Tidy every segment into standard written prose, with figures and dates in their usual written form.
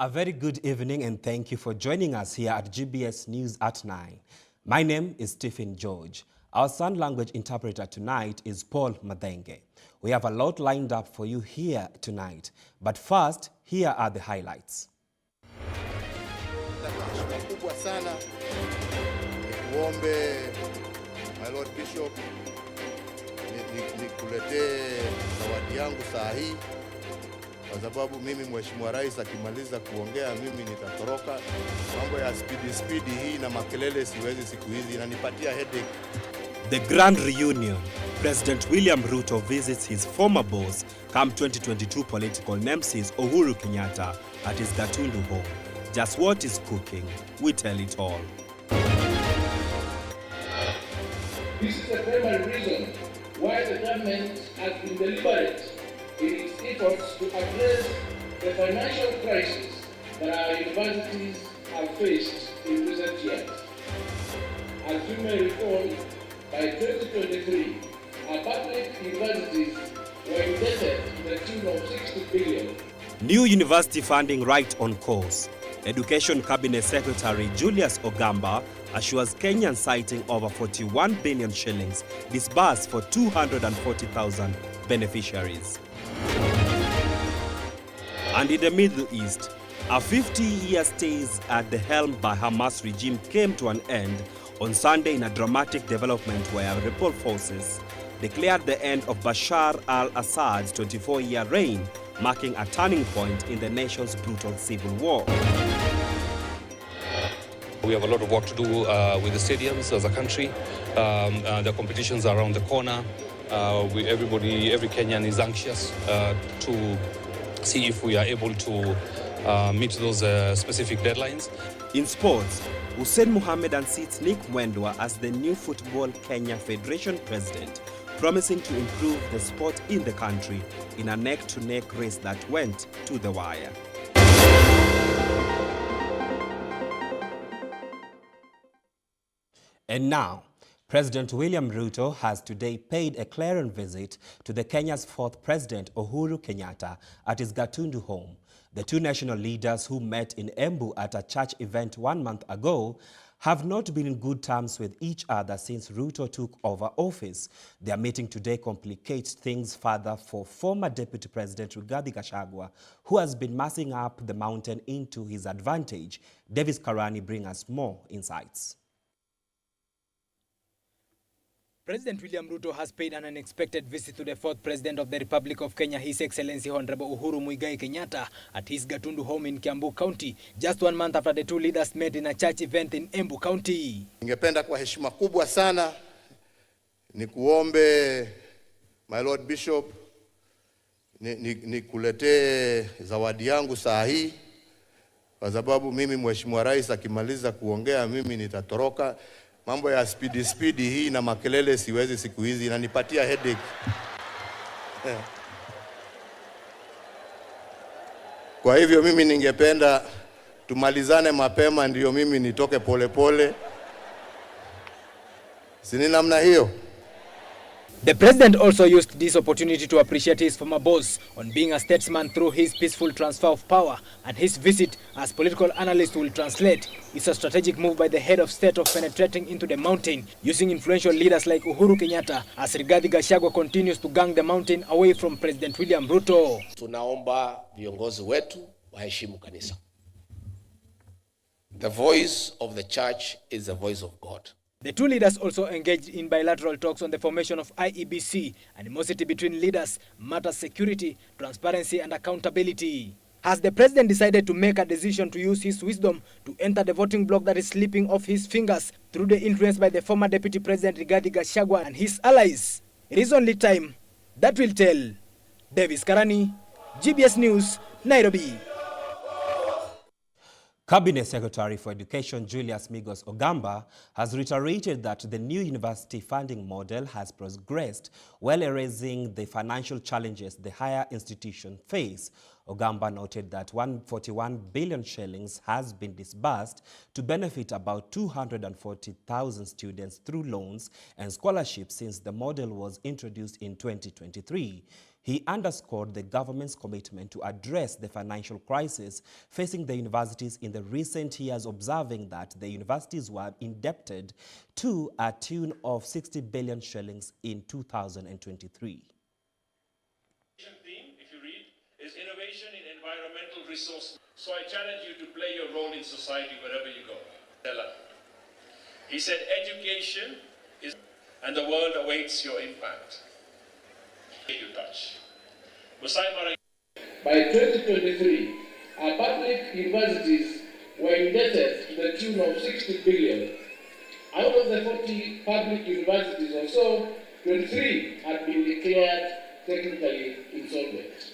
A very good evening and thank you for joining us here at GBS News at 9. My name is Stephen George. Our sign language interpreter tonight is Paul Madenge. We have a lot lined up for you here tonight. But first, here are the highlights. Kubwa sana nikuombe my Lord Bishop nikuletee zawadi yangu saa hii, kwa sababu mimi Mheshimiwa Rais akimaliza kuongea mimi nitatoroka. Mambo ya speed hii na makelele siwezi siku hizi, inanipatia headache. The Grand Reunion. President William Ruto visits his former boss, come 2022 political nemesis Uhuru Kenyatta at his Gatundu home. Just what is cooking? We tell it all. This is the primary reason why the government has been deliberate in its efforts to address the financial crisis that our universities have faced in recent years. As you may recall, by 2023, our public universities were indebted to the tune of 60 billion. New university funding right on course. Education Cabinet Secretary Julius Ogamba assures Kenyans citing over 41 billion shillings disbursed for 240,000 beneficiaries. And in the Middle East, a 50-year stay at the helm by Hamas regime came to an end on Sunday in a dramatic development where rebel forces declared the end of Bashar al-Assad's 24-year reign, marking a turning point in the nation's brutal civil war. We have a lot of work to do with the stadiums as a country. The competitions are around the corner. Every Kenyan is anxious to see if we are able to meet those specific deadlines. In sports, Hussein Mohamed unseats Nick Mwendwa as the new Football Kenya Federation president, promising to improve the sport in the country in a neck-to-neck race that went to the wire. And now, President William Ruto has today paid a clearing visit to the Kenya's fourth president, Uhuru Kenyatta, at his Gatundu home. The two national leaders who met in Embu at a church event 1 month ago have not been in good terms with each other since Ruto took over office. Their meeting today complicates things further for former Deputy President Rigathi Gachagua, who has been massing up the mountain into his advantage. Davis Karani brings us more insights. President William Ruto has paid an unexpected visit to the fourth President of the Republic of Kenya, His Excellency Honorable Uhuru Muigai Kenyatta, at his Gatundu home in Kiambu County, just 1 month after the two leaders met in a church event in Embu County. Ningependa kwa heshima kubwa sana nikuombe my Lord Bishop nikuletee zawadi yangu saa hii, kwa sababu mimi Mheshimiwa Rais akimaliza kuongea mimi nitatoroka. Mambo ya speed hii na makelele siwezi siku hizi, inanipatia headache. Kwa hivyo mimi ningependa tumalizane mapema ndio mimi nitoke pole. Sini namna hiyo. The president also used this opportunity to appreciate his former boss on being a statesman through his peaceful transfer of power, and his visit, as political analysts will translate, is a strategic move by the head of state of penetrating into the mountain using influential leaders like Uhuru Kenyatta as Rigathi Gachagua continues to gang the mountain away from President William Ruto. Tunaomba viongozi wetu waheshimu kanisa. The voice of the church is the voice of God. The two leaders also engaged in bilateral talks on the formation of IEBC, animosity between leaders, matters security, transparency and accountability. Has the president decided to make a decision to use his wisdom to enter the voting bloc that is slipping off his fingers through the influence by the former Deputy President Rigathi Gachagua and his allies? It is only time that will tell. Davis Karani, GBS News, Nairobi. Cabinet Secretary for Education Julius Migos Ogamba has reiterated that the new university funding model has progressed while erasing the financial challenges the higher institutions face. Ogamba noted that 141 billion shillings has been disbursed to benefit about 240,000 students through loans and scholarships since the model was introduced in 2023. He underscored the government's commitment to address the financial crisis facing the universities in the recent years, observing that the universities were indebted to a tune of 60 billion shillings in 2023. Theme, if you read, is innovation in environmental resource. So I challenge you to play your role in society wherever you go. He said education is, and the world awaits your impact. You touch. By 2023, our public universities were indebted to the tune of 60 billion. Out of the 40 public universities or so, 23 had been declared technically insolvent.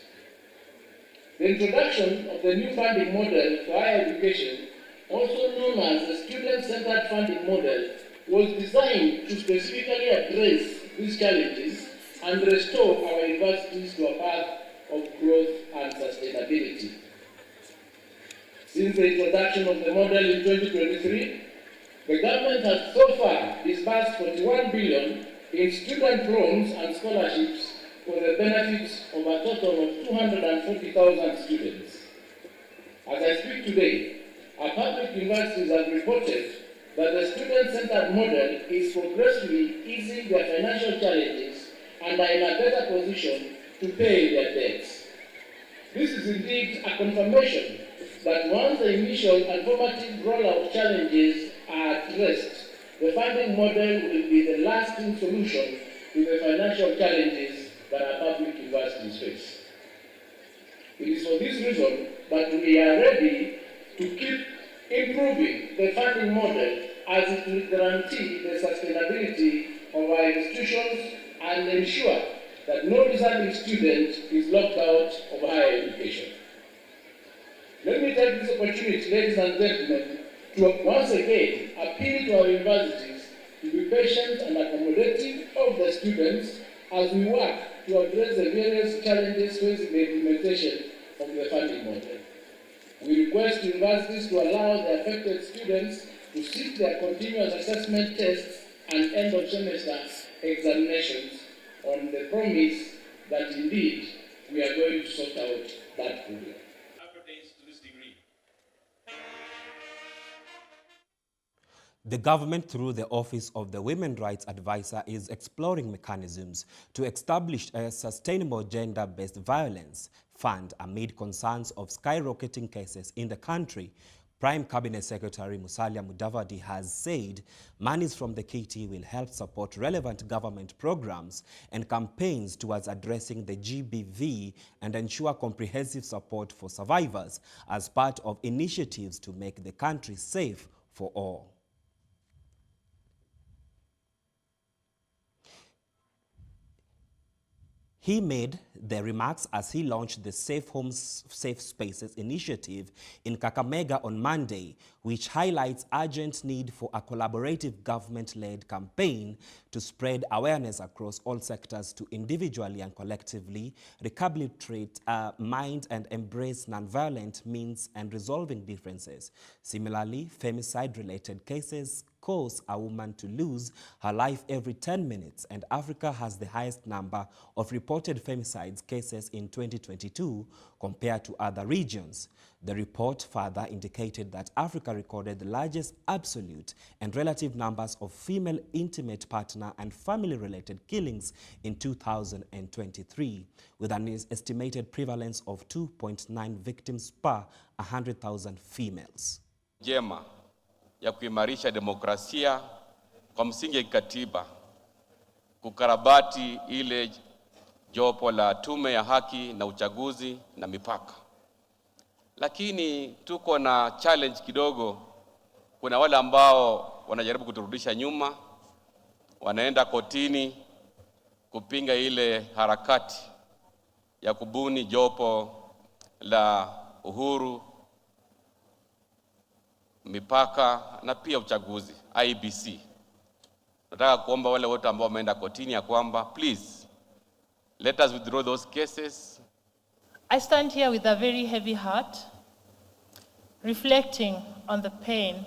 The introduction of the new funding model for higher education, also known as the student-centered funding model, was designed to specifically address these challenges and restore our universities to a path of growth and sustainability. Since the introduction of the model in 2023, the government has so far disbursed 41 billion in student loans and scholarships for the benefits of a total of 240,000 students. As I speak today, our public universities have reported that the student-centered model is progressively easing their financial challenges and are in a better position to pay their debts. This is indeed a confirmation that once the initial and formative rollout challenges are addressed, the funding model will be the lasting solution to the financial challenges that our public universities face. It is for this reason that we are ready to keep improving the funding model as it will guarantee the sustainability of our institutions and ensure that no deserving student is locked out of higher education. Let me take this opportunity, ladies and gentlemen, to once again appeal to our universities to be patient and accommodative of the students as we work to address the various challenges facing the implementation of the funding model. We request universities to allow the affected students to seek their continuous assessment tests and end of semester examinations on the promise that indeed we are going to sort out that problem. The government, through the Office of the Women Rights Advisor, is exploring mechanisms to establish a sustainable gender-based violence fund amid concerns of skyrocketing cases in the country. Prime Cabinet Secretary Musalia Mudavadi has said monies from the KT will help support relevant government programs and campaigns towards addressing the GBV and ensure comprehensive support for survivors as part of initiatives to make the country safe for all. He made the remarks as he launched the Safe Homes, Safe Spaces initiative in Kakamega on Monday, which highlights urgent need for a collaborative government-led campaign to spread awareness across all sectors to individually and collectively recalibrate mind and embrace nonviolent means and resolving differences. Similarly, femicide-related cases cause a woman to lose her life every 10 minutes, and Africa has the highest number of reported femicide cases in 2022 compared to other regions. The report further indicated that Africa recorded the largest absolute and relative numbers of female intimate partner and family-related killings in 2023, with an estimated prevalence of 2.9 victims per 100,000 females. Jema ya kuimarisha demokrasia kwa msingi ya kikatiba, kukarabati ile jopo la tume ya haki na uchaguzi na mipaka. Lakini tuko na challenge kidogo. Kuna wale ambao wanajaribu kuturudisha nyuma, wanaenda kotini kupinga ile harakati ya kubuni jopo la uhuru, mipaka na pia uchaguzi IBC. Nataka kuomba wale wote ambao wameenda kotini ya kwamba please let us withdraw those cases. I stand here with a very heavy heart, reflecting on the pain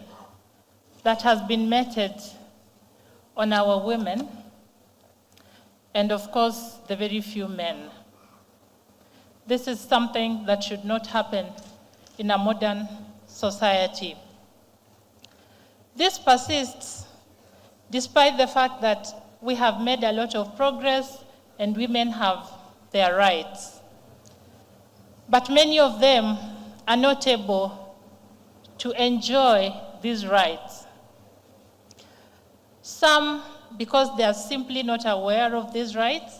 that has been meted on our women and of course the very few men This is something that should not happen in a modern society. This persists despite the fact that we have made a lot of progress and women have their rights. But many of them are not able to enjoy these rights. Some because they are simply not aware of these rights,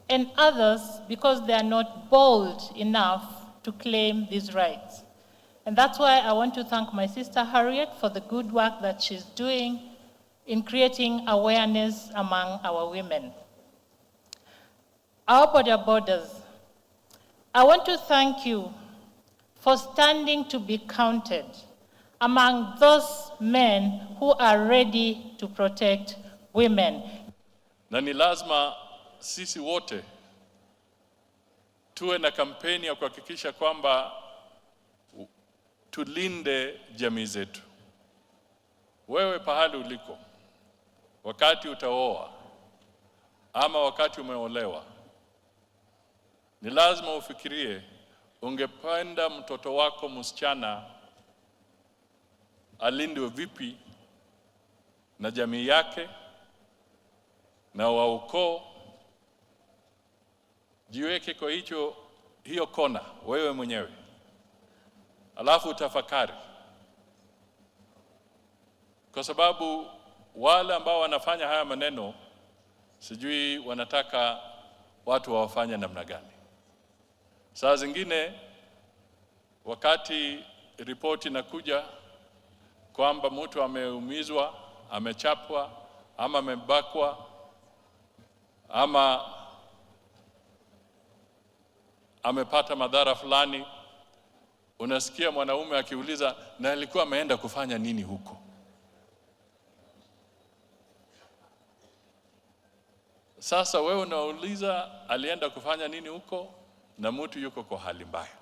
and others because they are not bold enough to claim these rights. And that's why I want to thank my sister Harriet for the good work that she's doing in creating awareness among our women. Our border borders, I want to thank you for standing to be counted among those men who are ready to protect women. Na ni lazima sisi wote tuwe na kampeni ya kuhakikisha kwamba tulinde jamii zetu. Wewe pahali uliko, wakati utaoa ama wakati umeolewa, ni lazima ufikirie ungependa mtoto wako msichana alindwe vipi na jamii yake na wa ukoo. Jiweke kwa hiyo kona wewe mwenyewe, alafu utafakari, kwa sababu wale ambao wanafanya haya maneno sijui wanataka watu wawafanye namna gani. Saa zingine wakati ripoti inakuja kwamba mtu ameumizwa, amechapwa, ama amebakwa, ama amepata madhara fulani, unasikia mwanaume akiuliza, na alikuwa ameenda kufanya nini huko? Sasa wewe unauliza alienda kufanya nini huko, na mtu yuko kwa hali mbaya.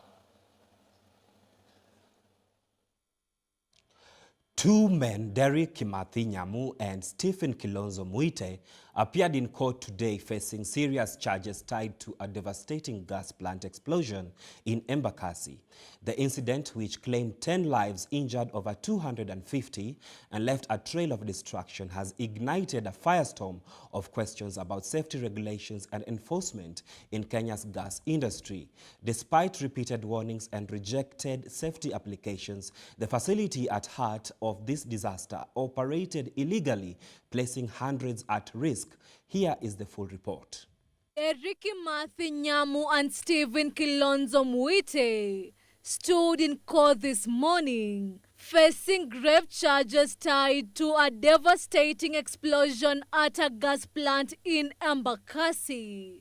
Two men, Derek Kimathi Nyamu and Stephen Kilonzo Muite, appeared in court today facing serious charges tied to a devastating gas plant explosion in Embakasi. The incident, which claimed 10 lives, injured over 250, and left a trail of destruction, has ignited a firestorm of questions about safety regulations and enforcement in Kenya's gas industry. Despite repeated warnings and rejected safety applications, the facility at heart of this disaster operated illegally, placing hundreds at risk. Here is the full report. Derek Kimathi Nyamu and Stephen Kilonzo Muite stood in court this morning, facing grave charges tied to a devastating explosion at a gas plant in Embakasi.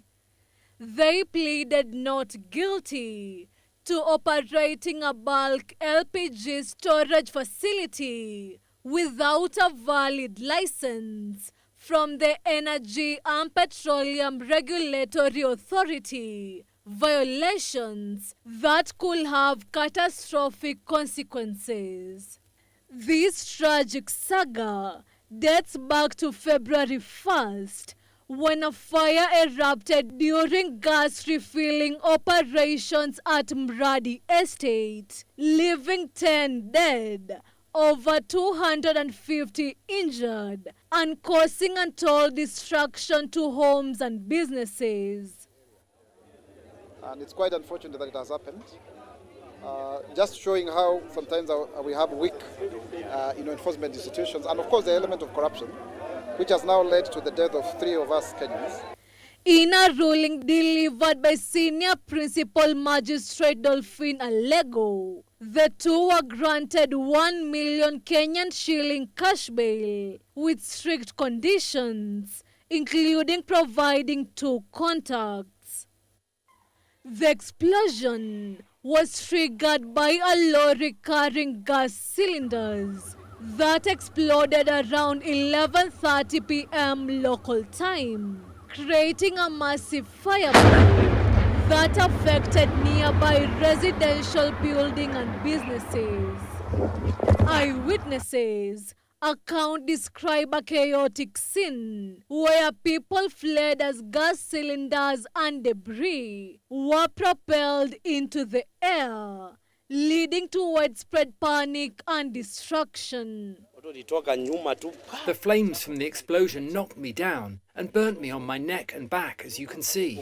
They pleaded not guilty to operating a bulk LPG storage facility without a valid license from the Energy and Petroleum Regulatory Authority, violations that could have catastrophic consequences. This tragic saga dates back to February 1st, when a fire erupted during gas refilling operations at Mradi Estate, leaving 10 dead, over 250 injured, and causing untold destruction to homes and businesses. And it's quite unfortunate that it has happened. Just showing how sometimes we have weak enforcement institutions, and of course the element of corruption, which has now led to the death of 3 of us Kenyans. In a ruling delivered by Senior Principal Magistrate Dolphin Alego, the two were granted 1 million Kenyan shilling cash bail with strict conditions, including providing 2 contacts. The explosion was triggered by a lorry carrying gas cylinders that exploded around 11:30 p.m. local time, creating a massive fireball that affected nearby residential building and businesses. Eyewitnesses account describe a chaotic scene where people fled as gas cylinders and debris were propelled into the air, leading to widespread panic and destruction. The flames from the explosion knocked me down and burnt me on my neck and back, as you can see.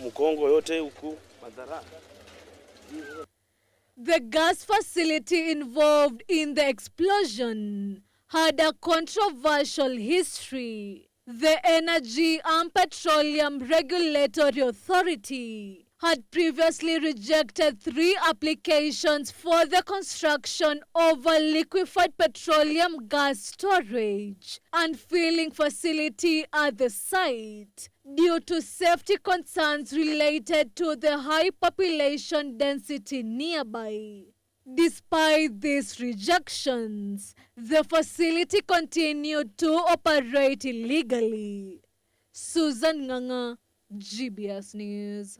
The gas facility involved in the explosion had a controversial history. The Energy and Petroleum Regulatory Authority had previously rejected 3 applications for the construction of a liquefied petroleum gas storage and filling facility at the site due to safety concerns related to the high population density nearby. Despite these rejections, the facility continued to operate illegally. Susan Nganga, GBS News.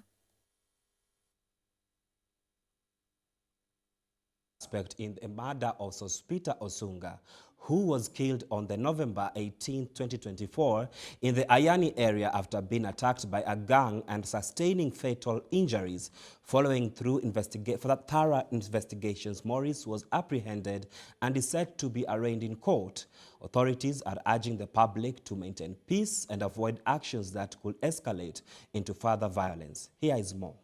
In the murder of Sospita Osunga, who was killed on the November 18, 2024 in the Ayani area after being attacked by a gang and sustaining fatal injuries. Following through thorough investigations, Morris was apprehended and is set to be arraigned in court. Authorities are urging the public to maintain peace and avoid actions that could escalate into further violence. Here is more.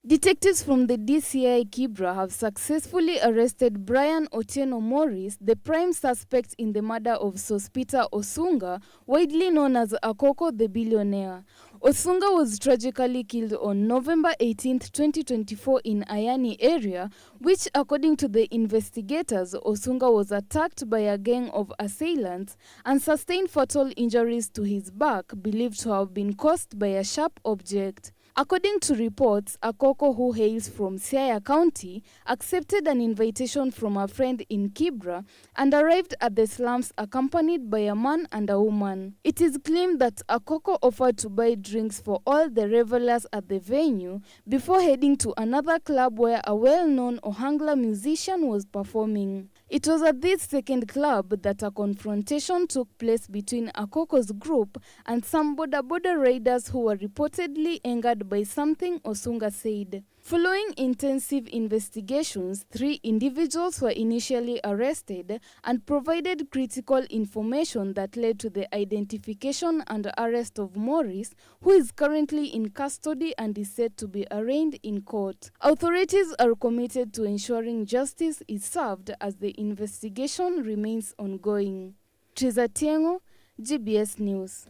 Detectives from the DCI Kibra have successfully arrested Brian Otieno Morris, the prime suspect in the murder of Sospita Osunga, widely known as Akoko the billionaire. Osunga was tragically killed on November 18, 2024 in Ayani area, which according to the investigators, Osunga was attacked by a gang of assailants and sustained fatal injuries to his back, believed to have been caused by a sharp object. According to reports, Akoko, who hails from Siaya County, accepted an invitation from a friend in Kibra and arrived at the slums accompanied by a man and a woman. It is claimed that Akoko offered to buy drinks for all the revelers at the venue before heading to another club where a well-known Ohangla musician was performing. It was at this second club that a confrontation took place between Akoko's group and some border raiders who were reportedly angered by something Osunga said. Following intensive investigations, 3 individuals were initially arrested and provided critical information that led to the identification and arrest of Morris, who is currently in custody and is set to be arraigned in court. Authorities are committed to ensuring justice is served as the investigation remains ongoing. Triza Tiengo, GBS News.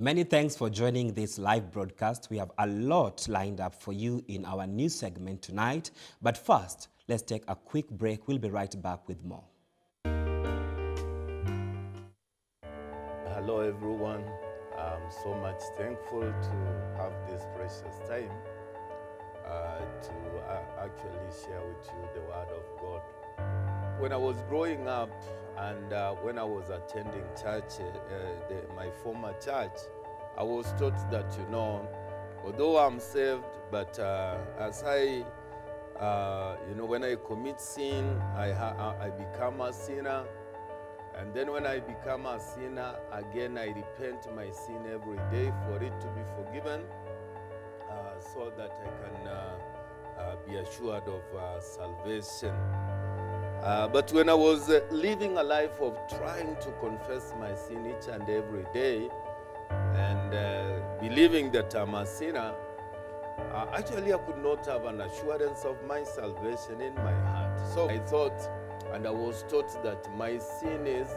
Many thanks for joining this live broadcast. We have a lot lined up for you in our news segment tonight. But first, let's take a quick break. We'll be right back with more. Hello everyone. I'm so much thankful to have this precious time to actually share with you the word of God. When I was growing up and when I was attending church, my former church, I was taught that, although I'm saved, but as I, when I commit sin, I become a sinner. And then when I become a sinner, again, I repent my sin every day for it to be forgiven, so that I can be assured of salvation. But when I was living a life of trying to confess my sin each and every day and believing that I'm a sinner, actually I could not have an assurance of my salvation in my heart. So I thought, and I was taught that my sin is,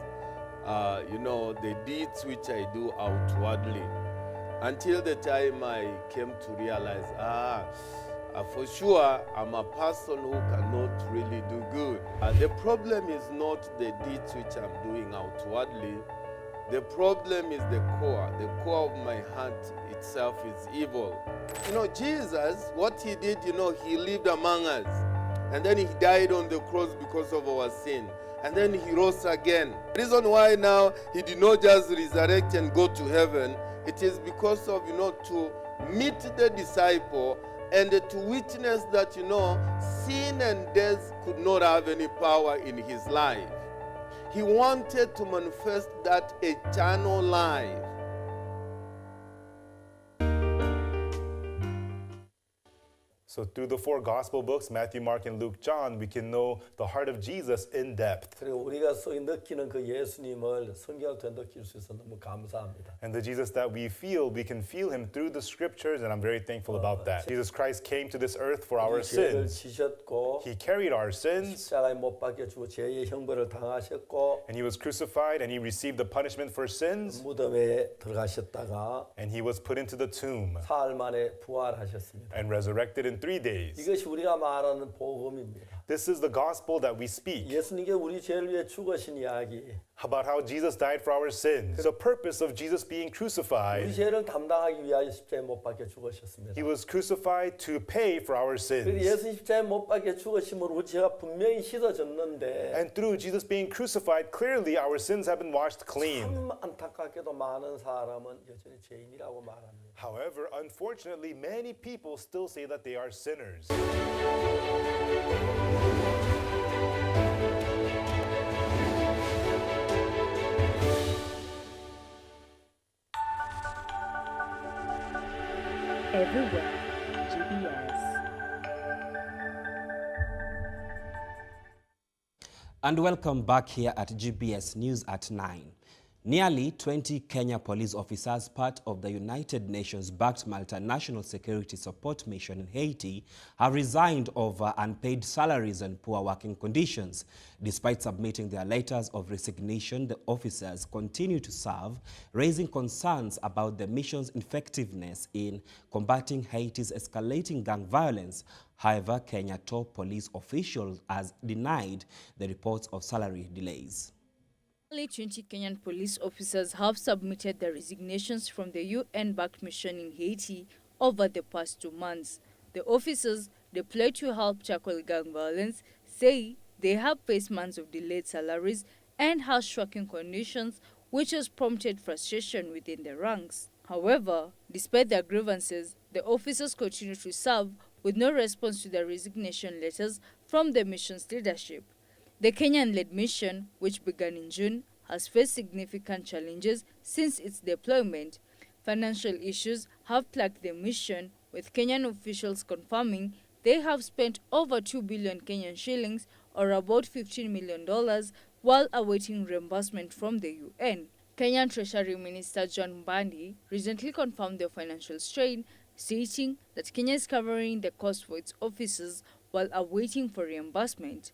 the deeds which I do outwardly. Until the time I came to realize, for sure, I'm a person who cannot really do good. The problem is not the deeds which I'm doing outwardly. The problem is the core. The core of my heart itself is evil. Jesus, what he did, he lived among us. And then he died on the cross because of our sin. And then he rose again. The reason why now he did not just resurrect and go to heaven, it is because of, to meet the disciple and to witness that, sin and death could not have any power in his life. He wanted to manifest that eternal life. So through the four gospel books, Matthew, Mark, and Luke, John, we can know the heart of Jesus in depth. 그리고 우리가 느끼는 그 예수님을 성경을 통해 느낄 수 있어서 너무 감사합니다. And the Jesus that we can feel him through the scriptures, and I'm very thankful about that. Jesus Christ came to this earth for our 죄를 sins. 지셨고 He carried our sins, 십자가에 못 박혀 주고 죄의 형벌을 당하셨고 and he was crucified, and he received the punishment for sins, 무덤에 들어가셨다가 and he was put into the tomb 사흘 만에 부활하셨습니다. and resurrected in 3 days. 이것이 우리가 말하는 복음입니다. This is the gospel that we speak. 예수님께 우리 죄를 위해 죽으신 이야기. About how Jesus died for our sins. The purpose of Jesus being 우리 crucified. 죄를 담당하기 위하여 십자가에 못 박혀 죽으셨습니다. He was crucified to pay for our sins. 예수 십자가에 못 박혀 죽으심으로 우리 죄가 분명히 씻어졌는데 And through Jesus being crucified, clearly our sins have been washed clean. 참 안타깝게도 많은 사람은 여전히 죄인이라고 말합니다. However, unfortunately, many people still say that they are sinners. Everywhere, GBS. And welcome back here at GBS News at 9. Nearly 20 Kenya police officers, part of the United Nations-backed multinational security support mission in Haiti, have resigned over unpaid salaries and poor working conditions. Despite submitting their letters of resignation, the officers continue to serve, raising concerns about the mission's effectiveness in combating Haiti's escalating gang violence. However, Kenya top police officials has denied the reports of salary delays. Only 20 Kenyan police officers have submitted their resignations from the UN-backed mission in Haiti over the past 2 months. The officers, deployed to help tackle gang violence, say they have faced months of delayed salaries and harsh working conditions, which has prompted frustration within the ranks. However, despite their grievances, the officers continue to serve with no response to their resignation letters from the mission's leadership. The Kenyan-led mission, which began in June, has faced significant challenges since its deployment. Financial issues have plagued the mission, with Kenyan officials confirming they have spent over 2 billion Kenyan shillings, or about $15 million, while awaiting reimbursement from the UN. Kenyan Treasury Minister John Mbadi recently confirmed the financial strain, stating that Kenya is covering the cost for its officers while awaiting for reimbursement.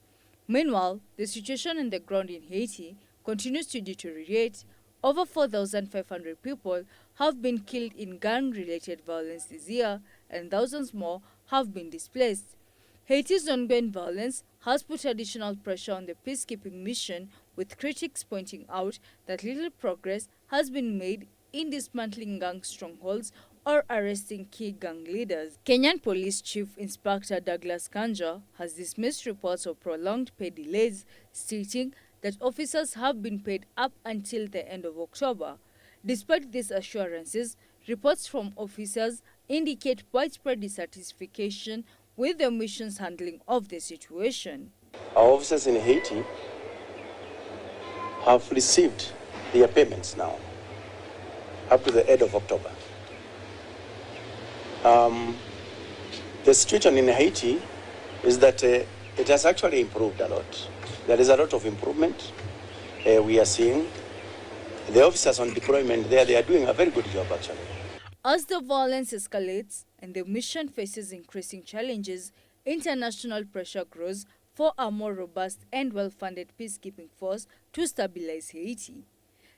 Meanwhile, the situation on the ground in Haiti continues to deteriorate. Over 4,500 people have been killed in gang-related violence this year, and thousands more have been displaced. Haiti's ongoing violence has put additional pressure on the peacekeeping mission, with critics pointing out that little progress has been made in dismantling gang strongholds or arresting key gang leaders. Kenyan Police Chief Inspector Douglas Kanja has dismissed reports of prolonged pay delays, stating that officers have been paid up until the end of October. Despite these assurances, reports from officers indicate widespread dissatisfaction with the mission's handling of the situation. Our officers in Haiti have received their payments now, up to the end of October. The situation in Haiti is that it has actually improved a lot. There is a lot of improvement we are seeing. The officers on deployment there, they are doing a very good job actually. As the violence escalates and the mission faces increasing challenges, international pressure grows for a more robust and well-funded peacekeeping force to stabilize Haiti.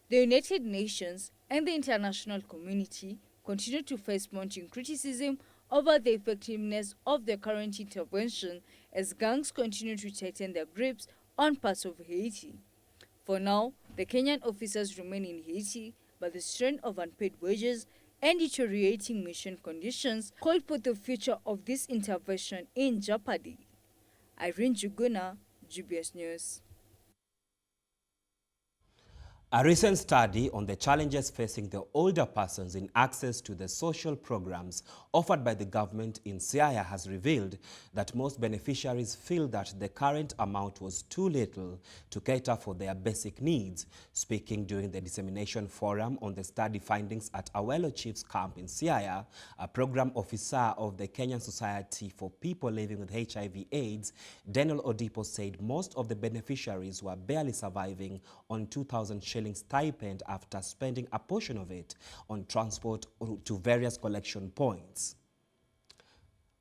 The United Nations and the international community continue to face mounting criticism over the effectiveness of the current intervention as gangs continue to tighten their grips on parts of Haiti. For now, the Kenyan officers remain in Haiti, but the strain of unpaid wages and deteriorating mission conditions could put the future of this intervention in jeopardy. Irene Juguna, GBS News. A recent study on the challenges facing the older persons in access to the social programs offered by the government in Siaya has revealed that most beneficiaries feel that the current amount was too little to cater for their basic needs. Speaking during the dissemination forum on the study findings at Awelo Chiefs Camp in Siaya, a program officer of the Kenyan Society for People Living with HIV/AIDS, Daniel Odipo, said most of the beneficiaries were barely surviving on 2,000 shillings stipend after spending a portion of it on transport to various collection points.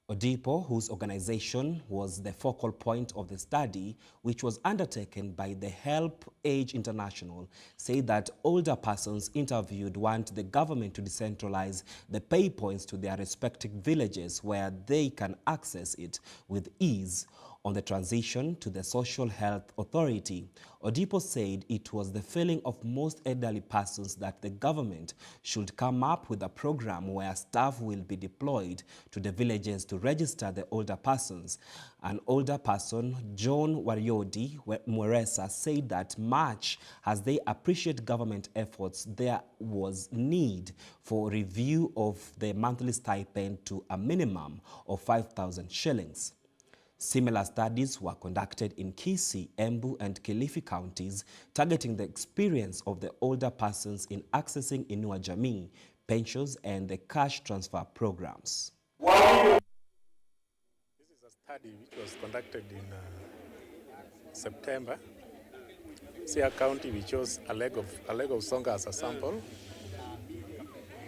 Odipo, whose organization was the focal point of the study, which was undertaken by the Help Age International, said that older persons interviewed want the government to decentralize the pay points to their respective villages where they can access it with ease. On the transition to the Social Health Authority, Odipo said it was the feeling of most elderly persons that the government should come up with a program where staff will be deployed to the villages to register the older persons. An older person, John Wariodi Mweresa, said that much as they appreciate government efforts, there was need for review of the monthly stipend to a minimum of 5,000 shillings. Similar studies were conducted in Kisii, Embu, and Kilifi counties, targeting the experience of the older persons in accessing Inua Jamii, pensions, and the cash transfer programs. This is a study which was conducted in September. Siaya County, we chose a leg of Songa as a sample.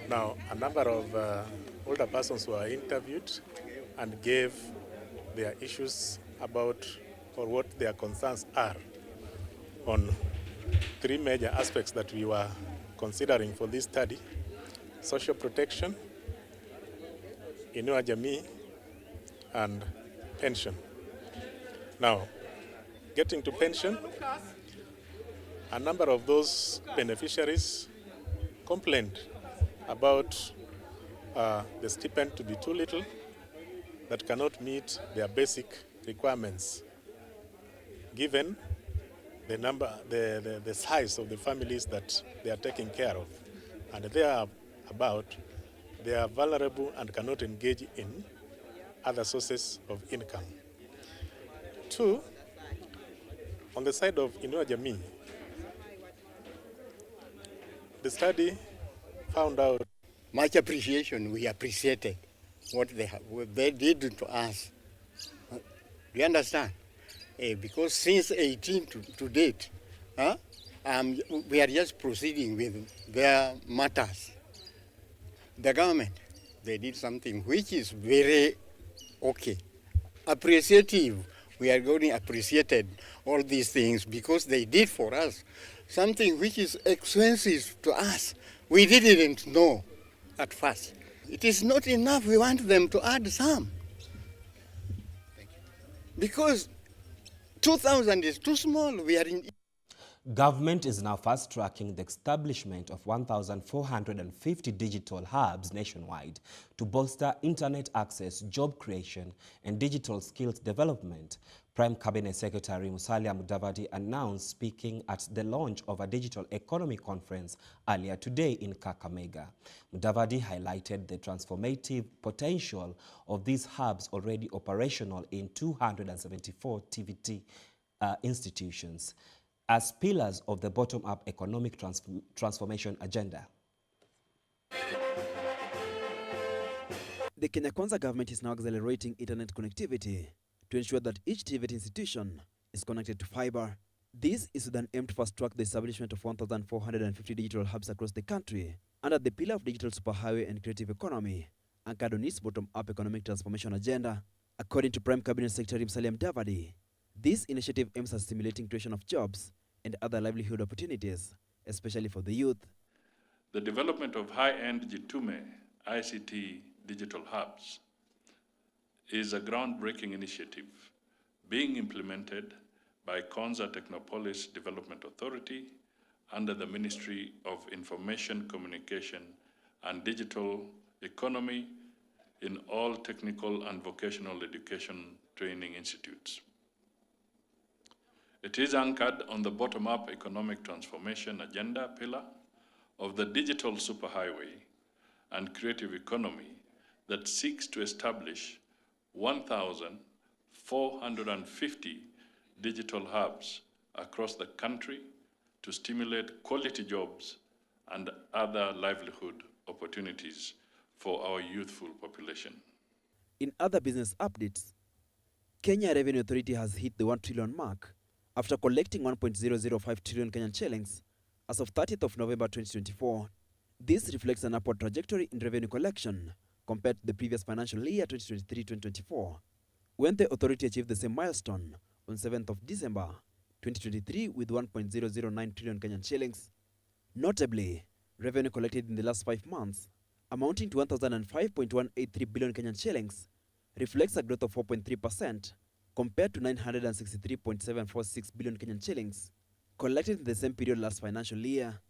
Now, a number of older persons were interviewed and gave their issues about or what their concerns are on three major aspects that we were considering for this study: social protection, Inua Jamii, and pension. Now, getting to pension, a number of those beneficiaries complained about the stipend to be too little, that cannot meet their basic requirements, given the number, the size of the families that they are taking care of. And they are vulnerable and cannot engage in other sources of income. Two, on the side of Inua Jamii, the study found out much appreciation. We appreciated what they did to us. Do you understand? Because since 18 to date, we are just proceeding with their matters. The government, they did something which is very okay, appreciative. We are going appreciated all these things because they did for us something which is expensive to us. We didn't know at first. It is not enough. We want them to add some. Because 2,000 is too small. We are in. Government is now fast-tracking the establishment of 1,450 digital hubs nationwide to bolster internet access, job creation, and digital skills development. Prime Cabinet Secretary Musalia Mudavadi announced speaking at the launch of a digital economy conference earlier today in Kakamega. Mudavadi highlighted the transformative potential of these hubs already operational in 274 TVT institutions as pillars of the bottom-up economic transformation agenda. The Kenya Kwanza government is now accelerating internet connectivity to ensure that each TVT institution is connected to fiber. This is with an aim to fast-track the establishment of 1,450 digital hubs across the country under the pillar of digital superhighway and creative economy, anchored on its bottom-up economic transformation agenda. According to Prime Cabinet Secretary Musalia Mudavadi, this initiative aims at stimulating creation of jobs and other livelihood opportunities, especially for the youth. The development of high-end Jitume ICT digital hubs is a groundbreaking initiative being implemented by Konza Technopolis Development Authority under the Ministry of Information, Communication and Digital Economy in all technical and vocational education training institutes. It is anchored on the bottom-up economic transformation agenda pillar of the digital superhighway and creative economy that seeks to establish 1,450 digital hubs across the country to stimulate quality jobs and other livelihood opportunities for our youthful population. In other business updates, Kenya Revenue Authority has hit the 1 trillion mark after collecting 1.005 trillion Kenyan shillings as of 30th of November 2024. This reflects an upward trajectory in revenue collection compared to the previous financial year 2023-2024, when the authority achieved the same milestone on 7th of December 2023 with 1.009 trillion Kenyan shillings. Notably, revenue collected in the last 5 months, amounting to 1,005.183 billion Kenyan shillings, reflects a growth of 4.3% compared to 963.746 billion Kenyan shillings collected in the same period last financial year.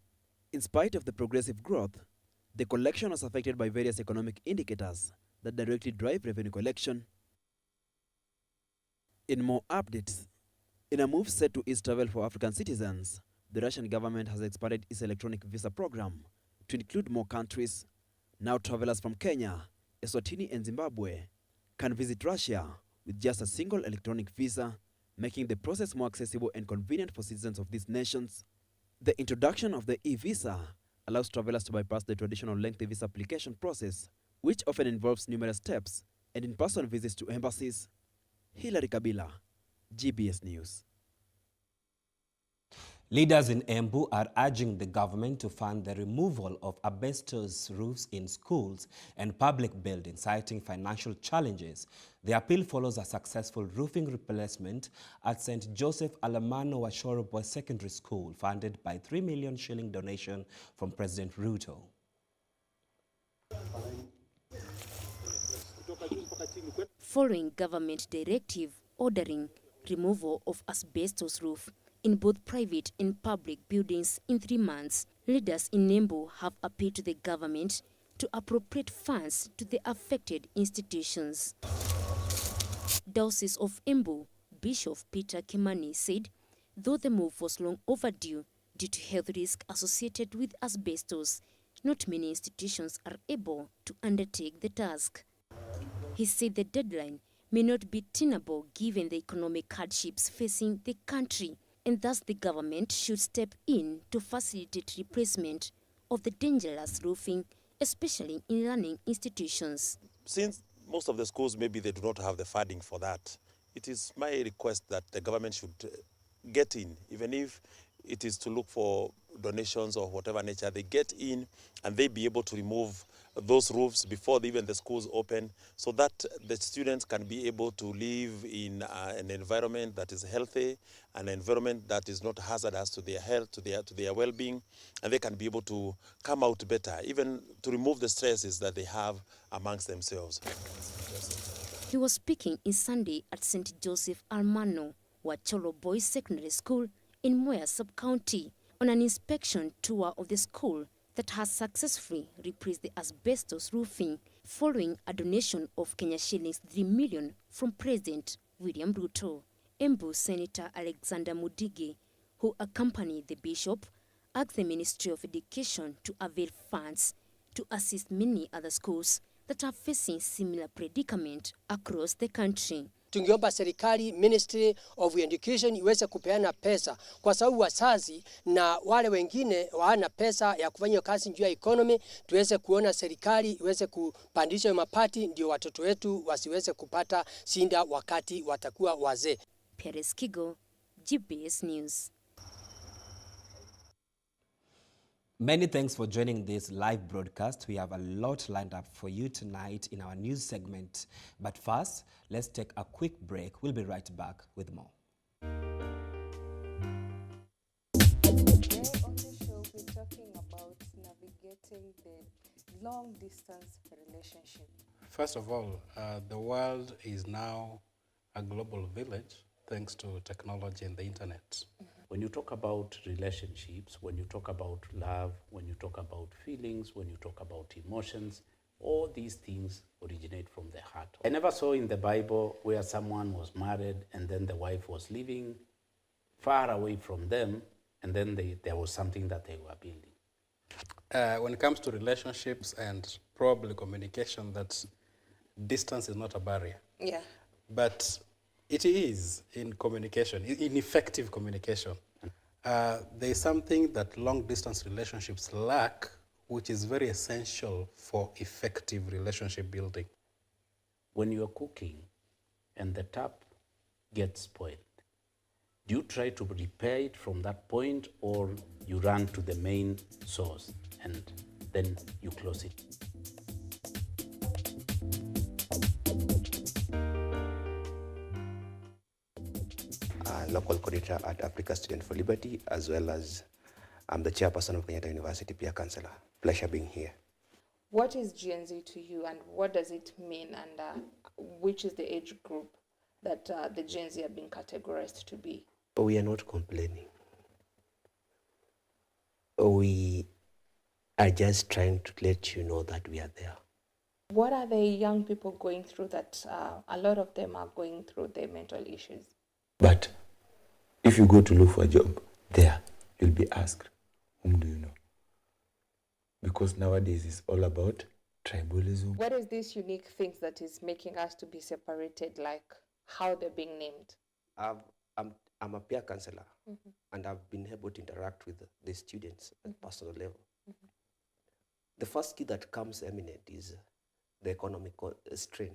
In spite of the progressive growth, the collection was affected by various economic indicators that directly drive revenue collection. In more updates, in a move set to ease travel for African citizens, the Russian government has expanded its electronic visa program to include more countries. Now travelers from Kenya, Eswatini and Zimbabwe can visit Russia with just a single electronic visa, making the process more accessible and convenient for citizens of these nations. The introduction of the e-visa allows travelers to bypass the traditional lengthy visa application process, which often involves numerous steps and in-person visits to embassies. Hilary Kabila, GBS News. Leaders in Embu are urging the government to fund the removal of asbestos roofs in schools and public buildings, citing financial challenges. The appeal follows a successful roofing replacement at St. Joseph Alamano Washoro Boys Secondary School, funded by 3 million shilling donation from President Ruto. Following government directive ordering removal of asbestos roof in both private and public buildings in 3 months, leaders in Embu have appealed to the government to appropriate funds to the affected institutions. Diocese of Embu, Bishop Peter Kimani said, though the move was long overdue due to health risks associated with asbestos, not many institutions are able to undertake the task. He said the deadline may not be tenable given the economic hardships facing the country, and thus the government should step in to facilitate replacement of the dangerous roofing, especially in learning institutions. Since most of the schools, maybe they do not have the funding for that, it is my request that the government should get in, even if it is to look for donations or whatever nature, they get in and they be able to remove those roofs before even the schools open, so that the students can be able to live in an environment that is healthy, an environment that is not hazardous to their health, to their well-being, and they can be able to come out better, even to remove the stresses that they have amongst themselves. He was speaking in Sunday at St. Joseph Alamano Washoro Boys Secondary School in Moya Sub-County on an inspection tour of the school that has successfully replaced the asbestos roofing following a donation of Kenya shillings 3 million from President William Ruto. Embu Senator Alexander Mudige, who accompanied the bishop, asked the Ministry of Education to avail funds to assist many other schools that are facing similar predicament across the country. Tungeomba serikali, Ministry of Education iweze kupeana pesa, kwa sababu wazazi na wale wengine wana pesa ya kufanya kazi juu ya economy. Tuweze kuona serikali iweze kupandisha mapati ndio watoto wetu wasiweze kupata shinda wakati watakuwa wazee. Peres Kigo, GBS News. Many thanks for joining this live broadcast. We have a lot lined up for you tonight in our news segment. But first, let's take a quick break. We'll be right back with more. Today on the show, we're talking about navigating the long-distance relationship. First of all, the world is now a global village thanks to technology and the internet. When you talk about relationships, when you talk about love, when you talk about feelings, when you talk about emotions, all these things originate from the heart. I never saw in the Bible where someone was married and then the wife was living far away from them, and then there was something that they were building. When it comes to relationships and probably communication, that distance is not a barrier. Yeah. But it is in communication, in effective communication. There is something that long-distance relationships lack, which is very essential for effective relationship building. When you're cooking and the tap gets spoiled, do you try to repair it from that point, or you run to the main source and then you close it? Local coordinator at Africa Student for Liberty, as well as I'm the chairperson of Kenyatta University Peer Councillor. Pleasure being here. What is Gen Z to you, and what does it mean, and which is the age group that the Gen Z are being categorized to be? We are not complaining. We are just trying to let you know that we are there. What are the young people going through that a lot of them are going through their mental issues? But if you go to look for a job there, you'll be asked, whom do you know? Because nowadays it's all about tribalism. What is this unique things that is making us to be separated, like how they're being named? I'm a peer counselor, and I've been able to interact with the students at personal level. The first key that comes eminent is the economic strain.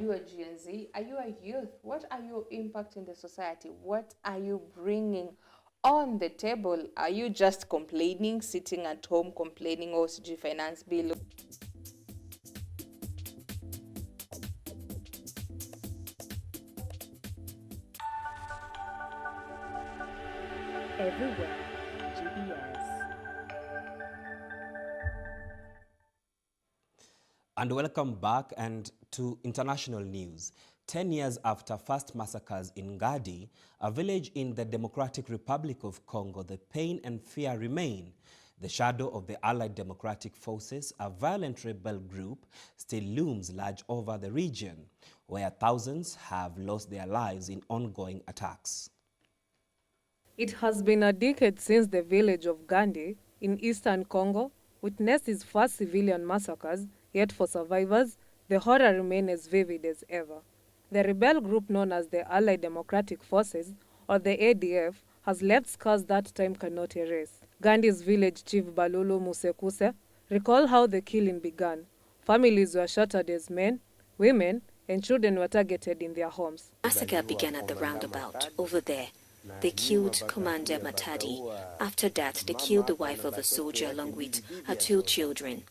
You are Gen Z, are you a youth? What are your impact in the society? What are you bringing on the table? Are you just complaining, sitting at home complaining, oh, CG finance bill? Everywhere, GBS. And welcome back and to international news. 10 years after first massacres in Gadi, a village in the Democratic Republic of Congo, the pain and fear remain. The shadow of the Allied Democratic Forces, a violent rebel group, still looms large over the region, where thousands have lost their lives in ongoing attacks. It has been a decade since the village of Gandi in eastern Congo witnessed its first civilian massacres, yet for survivors, the horror remains as vivid as ever. The rebel group known as the Allied Democratic Forces, or the ADF, has left scars that time cannot erase. Gandhi's village chief Balulu Musekuse recalled how the killing began. Families were shattered as men, women, and children were targeted in their homes. Massacre began at the roundabout, over there. They killed Commander Matadi. After that, they killed the wife of a soldier along with her 2 children.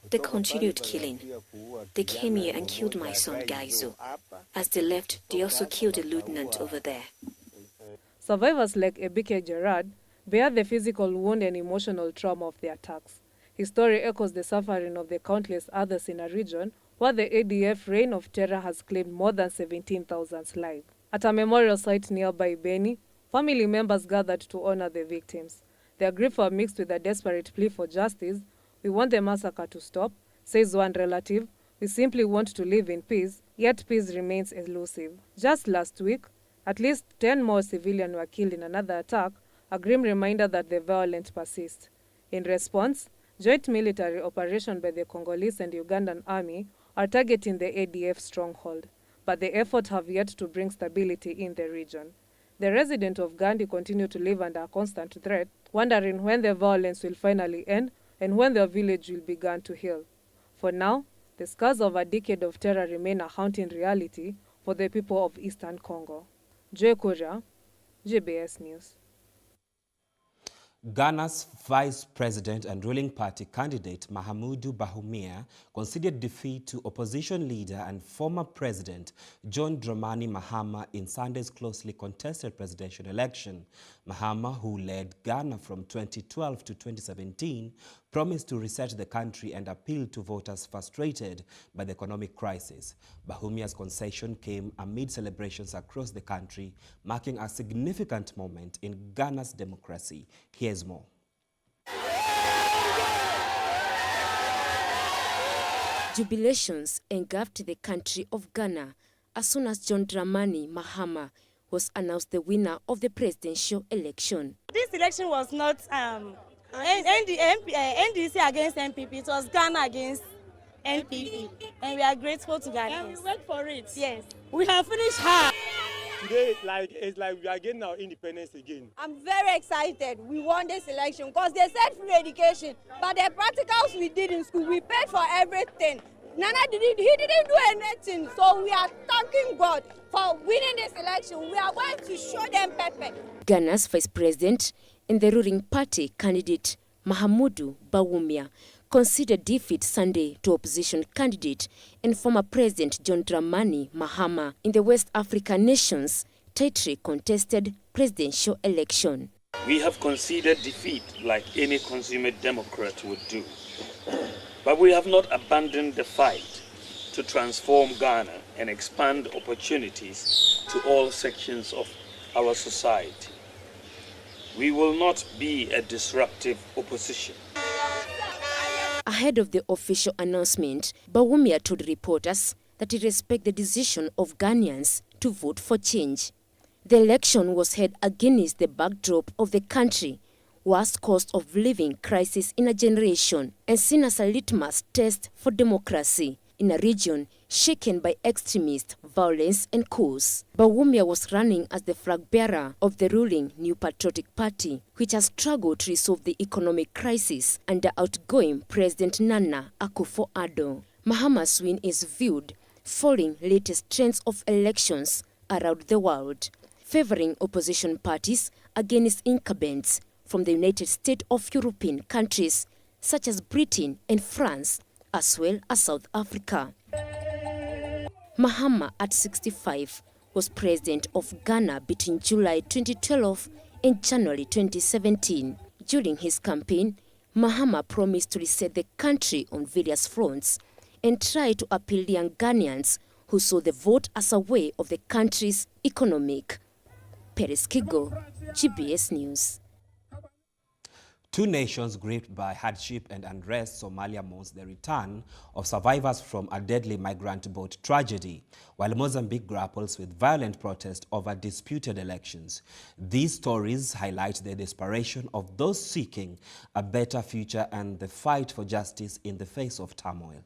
They continued killing. They came here and killed my son Gaizo. As they left, they also killed a lieutenant over there. Survivors like Ebike Gerard bear the physical wound and emotional trauma of the attacks. His story echoes the suffering of the countless others in a region where the ADF reign of terror has claimed more than 17,000 lives. At a memorial site nearby Beni, family members gathered to honor the victims. Their grief were mixed with a desperate plea for justice. We want the massacre to stop, says one relative. We simply want to live in peace, yet peace remains elusive. Just last week, at least 10 more civilians were killed in another attack, a grim reminder that the violence persists. In response, joint military operations by the Congolese and Ugandan army are targeting the ADF stronghold, but the efforts have yet to bring stability in the region. The residents of Gandhi continue to live under a constant threat, wondering when the violence will finally end and when their village will begin to heal. For now, the scars of a decade of terror remain a haunting reality for the people of Eastern Congo. Joy Kuria, GBS News. Ghana's Vice President and ruling party candidate Mahamudu Bawumia conceded defeat to opposition leader and former President John Dramani Mahama in Sunday's closely contested presidential election. Mahama, who led Ghana from 2012 to 2017, promised to reset the country and appealed to voters frustrated by the economic crisis. Bahumia's concession came amid celebrations across the country, marking a significant moment in Ghana's democracy. Here's more. Jubilations engulfed the country of Ghana as soon as John Dramani Mahama, was announced the winner of the presidential election. This election was not NDC against NPP, it was Ghana against NPP, and we are grateful to Ghana. And we went for it. Yes. We have finished hard. Today, it's like we are getting our independence again. I'm very excited. We won this election because they said free education, but the practicals we did in school, we paid for everything. He didn't do anything, so we are thanking God for winning this election. We are going to show them pepper. Ghana's vice president and the ruling party candidate Mahamudu Bawumia conceded defeat Sunday to opposition candidate and former President John Dramani Mahama in the West African nation's tightly contested presidential election. We have conceded defeat like any consummate Democrat would do. But we have not abandoned the fight to transform Ghana and expand opportunities to all sections of our society. We will not be a disruptive opposition. Ahead of the official announcement, Bawumia told reporters that he respects the decision of Ghanaians to vote for change. The election was held against the backdrop of the country worst cost of living crisis in a generation and seen as a litmus test for democracy in a region shaken by extremist violence and coups. Bawumia was running as the flag bearer of the ruling New Patriotic Party, which has struggled to resolve the economic crisis under outgoing President Nana Akufo-Addo. Mahama's win is viewed following latest trends of elections around the world, favoring opposition parties against incumbents from the United States of European countries such as Britain and France, as well as South Africa. Mahama, at 65, was president of Ghana between July 2012 and January 2017. During his campaign, Mahama promised to reset the country on various fronts and try to appeal to young Ghanaians who saw the vote as a way of the country's economic. Peres Kigo, GBS News. Two nations gripped by hardship and unrest, Somalia mourns the return of survivors from a deadly migrant boat tragedy, while Mozambique grapples with violent protest over disputed elections. These stories highlight the desperation of those seeking a better future and the fight for justice in the face of turmoil.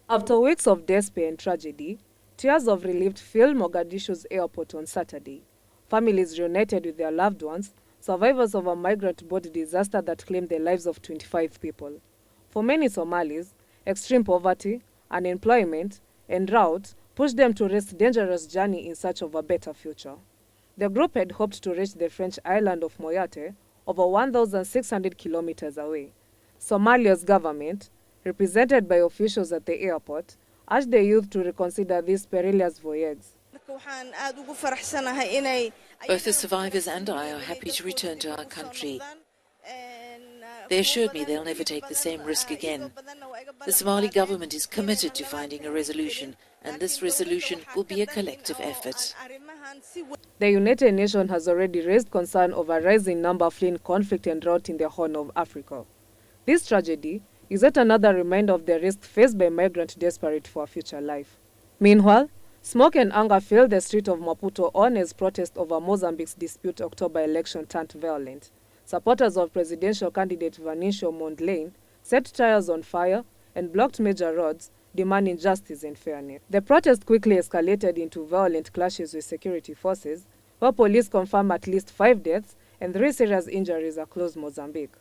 After weeks of despair and tragedy, tears of relief filled Mogadishu's airport on Saturday. Families reunited with their loved ones, survivors of a migrant boat disaster that claimed the lives of 25 people. For many Somalis, extreme poverty, unemployment, and drought pushed them to risk dangerous journey in search of a better future. The group had hoped to reach the French island of Moyate, over 1,600 kilometers away. Somalia's government, represented by officials at the airport, urged the youth to reconsider these perilous voyages. Both the survivors and I are happy to return to our country. They assured me they'll never take the same risk again. The Somali government is committed to finding a resolution, and this resolution will be a collective effort. The United Nations has already raised concern over a rising number fleeing conflict and drought in the Horn of Africa. This tragedy is yet another reminder of the risk faced by migrants desperate for a future life. Meanwhile, smoke and anger filled the street of Maputo on as protest over Mozambique's dispute October election turned violent. Supporters of presidential candidate Vinicio Mondlane set tires on fire and blocked major roads, demanding justice and fairness. The protest quickly escalated into violent clashes with security forces, where police confirmed at least 5 deaths and 3 serious injuries across Mozambique.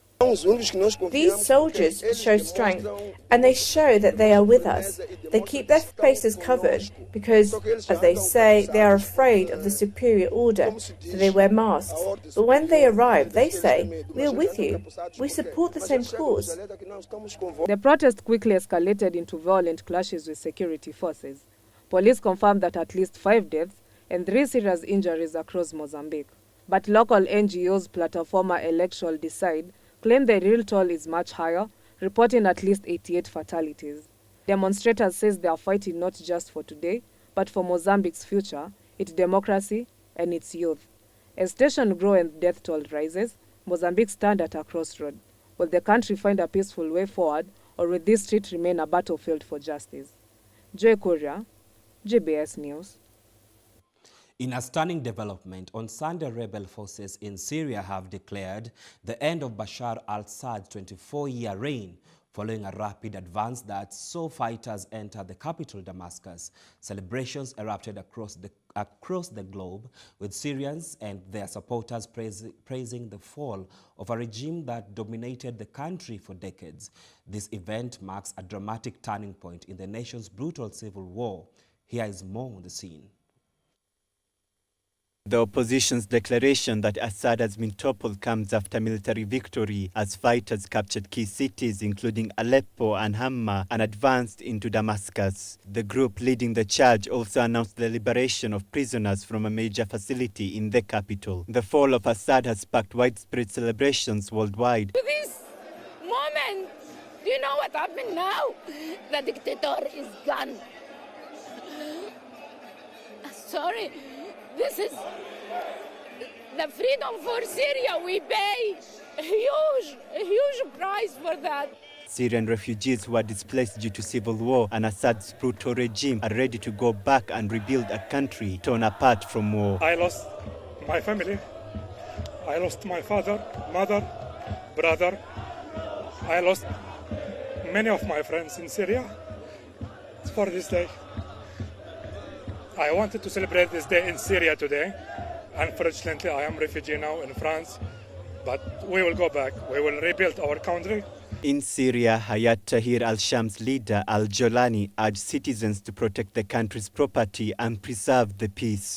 These soldiers show strength, and they show that they are with us. They keep their faces covered because, as they say, they are afraid of the superior order, so they wear masks. But when they arrive, they say, "We are with you. We support the same cause." The protest quickly escalated into violent clashes with security forces. Police confirmed that at least 5 deaths and 3 serious injuries across Mozambique. But local NGOs Plataforma Electoral Decide claim the real toll is much higher, reporting at least 88 fatalities. Demonstrators says they are fighting not just for today, but for Mozambique's future, its democracy, and its youth. As tension grows and death toll rises, Mozambique stands at a crossroad. Will the country find a peaceful way forward, or will this street remain a battlefield for justice? Joy Korea, GBS News. In a stunning development, on Sunday, rebel forces in Syria have declared the end of Bashar al-Assad's 24-year reign, following a rapid advance that saw fighters enter the capital, Damascus. Celebrations erupted across the globe, with Syrians and their supporters praising the fall of a regime that dominated the country for decades. This event marks a dramatic turning point in the nation's brutal civil war. Here is more on the scene. The opposition's declaration that Assad has been toppled comes after military victory as fighters captured key cities including Aleppo and Hama and advanced into Damascus. The group leading the charge also announced the liberation of prisoners from a major facility in the capital. The fall of Assad has sparked widespread celebrations worldwide. To this moment, do you know what happened now? The dictator is gone. Sorry. This is the freedom for Syria. We pay a huge price for that. Syrian refugees who are displaced due to civil war and Assad's brutal regime are ready to go back and rebuild a country torn apart from war. I lost my family. I lost my father, mother, brother. I lost many of my friends in Syria for this day. I wanted to celebrate this day in Syria today. Unfortunately, I am a refugee now in France, but we will go back. We will rebuild our country. In Syria, Hayat Tahrir al-Sham's leader al-Jolani urged citizens to protect the country's property and preserve the peace.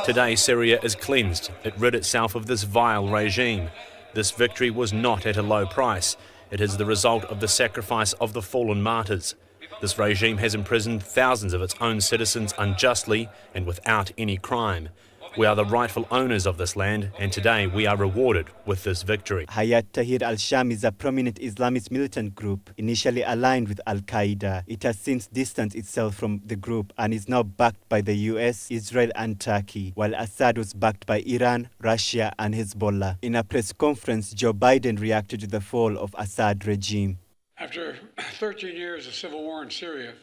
Today, Syria is cleansed. It rid itself of this vile regime. This victory was not at a low price. It is the result of the sacrifice of the fallen martyrs. This regime has imprisoned thousands of its own citizens unjustly and without any crime. We are the rightful owners of this land, and today we are rewarded with this victory. Hayat Tahrir al-Sham is a prominent Islamist militant group initially aligned with Al-Qaeda. It has since distanced itself from the group and is now backed by the US, Israel and Turkey, while Assad was backed by Iran, Russia and Hezbollah. In a press conference, Joe Biden reacted to the fall of Assad regime. After 13 years of civil war in Syria,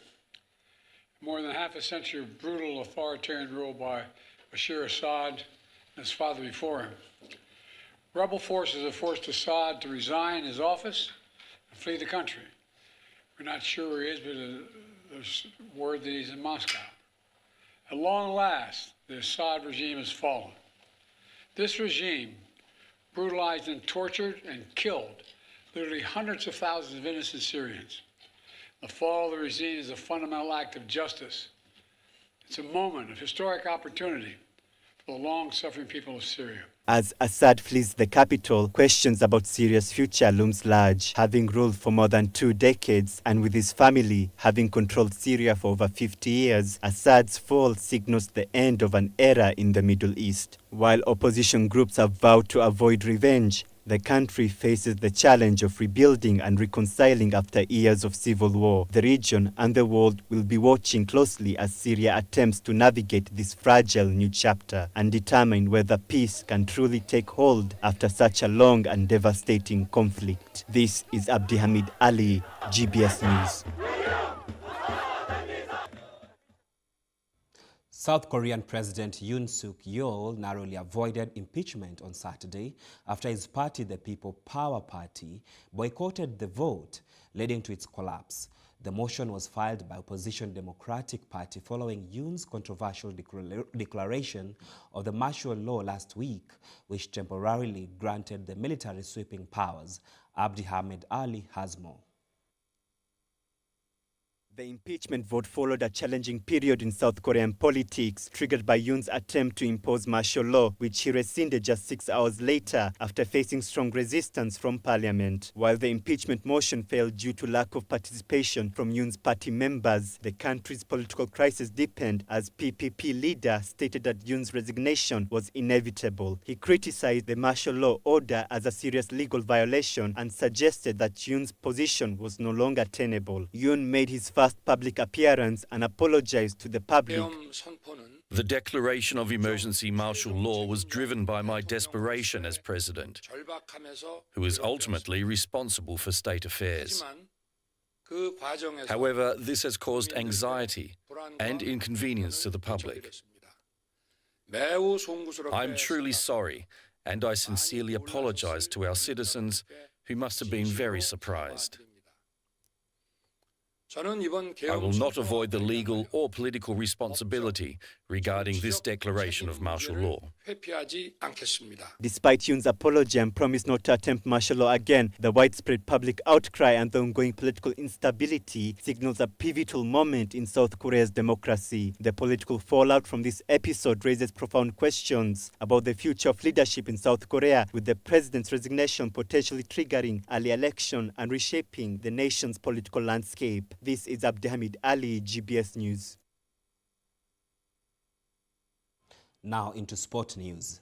more than half a century of brutal authoritarian rule by Bashar Assad and his father before him, rebel forces have forced Assad to resign his office and flee the country. We're not sure where he is, but there's word that he's in Moscow. At long last, the Assad regime has fallen. This regime brutalized and tortured and killed literally hundreds of thousands of innocent Syrians. The fall of the regime is a fundamental act of justice. It's a moment of historic opportunity for the long-suffering people of Syria. As Assad flees the capital, questions about Syria's future looms large. Having ruled for more than 2 decades and with his family having controlled Syria for over 50 years, Assad's fall signals the end of an era in the Middle East. While opposition groups have vowed to avoid revenge, the country faces the challenge of rebuilding and reconciling after years of civil war. The region and the world will be watching closely as Syria attempts to navigate this fragile new chapter and determine whether peace can truly take hold after such a long and devastating conflict. This is Abdi Hamid Ali, GBS News. South Korean President Yoon Suk Yeol narrowly avoided impeachment on Saturday after his party, the People Power Party, boycotted the vote, leading to its collapse. The motion was filed by opposition Democratic Party following Yoon's controversial declaration of the martial law last week, which temporarily granted the military sweeping powers. Abdi Hamid Ali has more. The impeachment vote followed a challenging period in South Korean politics, triggered by Yoon's attempt to impose martial law, which he rescinded just 6 hours later after facing strong resistance from parliament. While the impeachment motion failed due to lack of participation from Yoon's party members, the country's political crisis deepened as PPP leader stated that Yoon's resignation was inevitable. He criticized the martial law order as a serious legal violation and suggested that Yoon's position was no longer tenable. Yoon made his first public appearance and apologized to the public. The declaration of emergency martial law was driven by my desperation as president, who is ultimately responsible for state affairs. However, this has caused anxiety and inconvenience to the public. I'm truly sorry, and I sincerely apologise to our citizens who must have been very surprised. I will not avoid the legal or political responsibility regarding this declaration of martial law. Despite Yoon's apology and promise not to attempt martial law again, the widespread public outcry and the ongoing political instability signals a pivotal moment in South Korea's democracy. The political fallout from this episode raises profound questions about the future of leadership in South Korea, with the president's resignation potentially triggering early election and reshaping the nation's political landscape. This is Abdihamid Ali, GBS News. Now into sport news.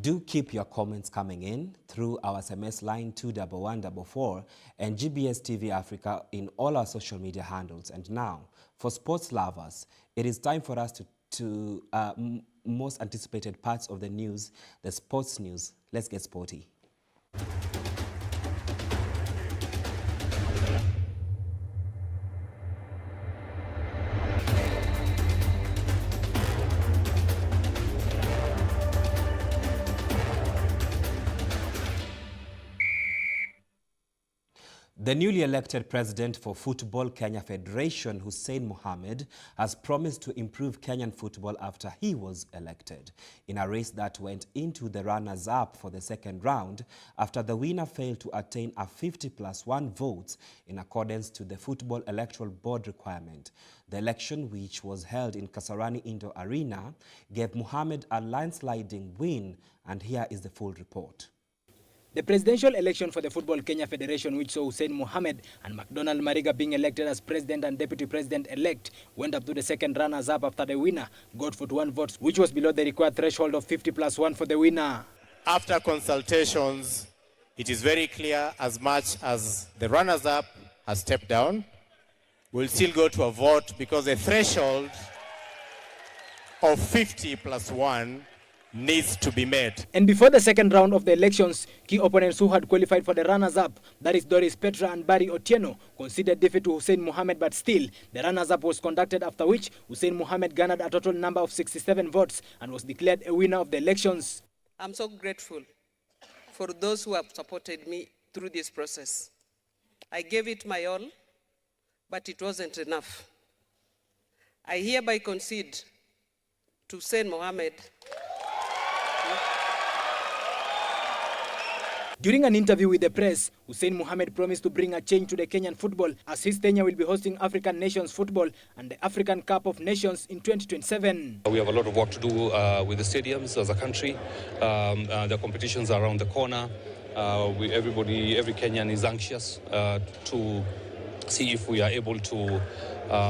Do keep your comments coming in through our SMS line 21144 and GBS TV Africa in all our social media handles. And now, for sports lovers, it is time for us to most anticipated parts of the news, the sports news. Let's get sporty. The newly elected president for Football Kenya Federation, Hussein Mohamed, has promised to improve Kenyan football after he was elected, in a race that went into the runners-up for the second round after the winner failed to attain a 50+1 votes in accordance to the Football Electoral Board requirement. The election, which was held in Kasarani Indoor Arena, gave Mohamed a landsliding win, and here is the full report. The presidential election for the Football Kenya Federation, which saw Hussein Mohamed and McDonald Mariga being elected as president and deputy president-elect, went up to the second runners-up after the winner got 41 votes, which was below the required threshold of 50+1 for the winner. After consultations, it is very clear, as much as the runners-up has stepped down, we'll still go to a vote because the threshold of 50+1 needs to be met. And before the second round of the elections, key opponents who had qualified for the runners-up, that is Doris Petra and Barry Otieno, conceded defeat to Hussein Mohamed, but still, the runners-up was conducted, after which Hussein Mohamed garnered a total number of 67 votes and was declared a winner of the elections. I'm so grateful for those who have supported me through this process. I gave it my all, but it wasn't enough. I hereby concede to Hussein Mohamed. During an interview with the press, Hussein Mohamed promised to bring a change to the Kenyan football, as his tenure will be hosting African Nations football and the African Cup of Nations in 2027. We have a lot of work to do with the stadiums as a country. The competitions are around the corner. Every Kenyan is anxious to see if we are able to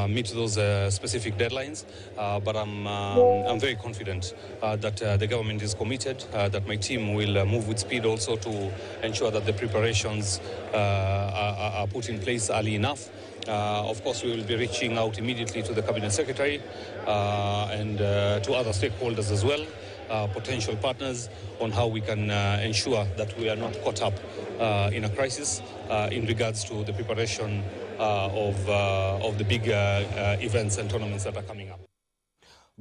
meet those specific deadlines, but I'm very confident that the government is committed, that my team will move with speed also to ensure that the preparations are put in place early enough. Of course, we will be reaching out immediately to the Cabinet Secretary and to other stakeholders as well, potential partners, on how we can ensure that we are not caught up in a crisis in regards to the preparation of the big events and tournaments that are coming up.